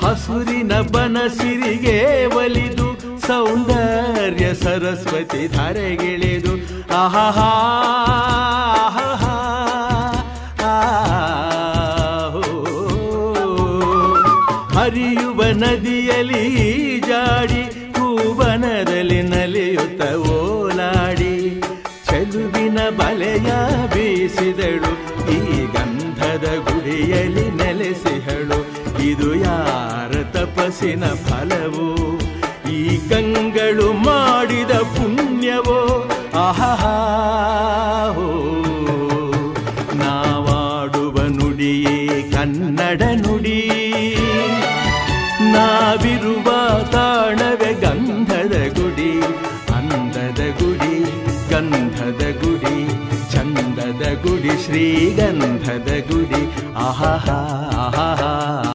ಹಸುರಿನ ಬನಸಿರಿಗೆ ಒಲಿದು ಸೌಂದರ್ಯ ಸರಸ್ವತಿ ಧರೆಗಿಳಿದು ಆಹಾ ಹರಿಯುವ ನದಿಯಲ್ಲಿ ಜಾಡಿ ಹೂವನದಲ್ಲಿ ನಲಿಯುತ್ತ ಓಲಾಡಿ ಚೆಲುವಿನ ಬಲೆಯ ಬೀಸಿದಳು ಈ ಗಂಧದ ಗುಡಿಯಲ್ಲಿ ನೆಲೆಸಿಹಳು. ಇದು ಯಾರ ತಪಸ್ಸಿನ ಫಲವೋ, ಈ ಗಂಗಳು ಮಾಡಿದ ಪುಣ್ಯವೋ. ಆಹಾ ನಾವಾಡುವ ನುಡಿಯೇ ಕನ್ನಡ ನುಡಿ, ನಾವಿರುವ ತಾಣವೇ ಗಂಧದ ಗುಡಿ. ಅಂದದ ಗುಡಿ, ಗಂಧದ ಗುಡಿ, ಚಂದದ ಗುಡಿ, ಶ್ರೀಗಂಧದ ಗುಡಿ. ಆಹಾ ಆಹಾ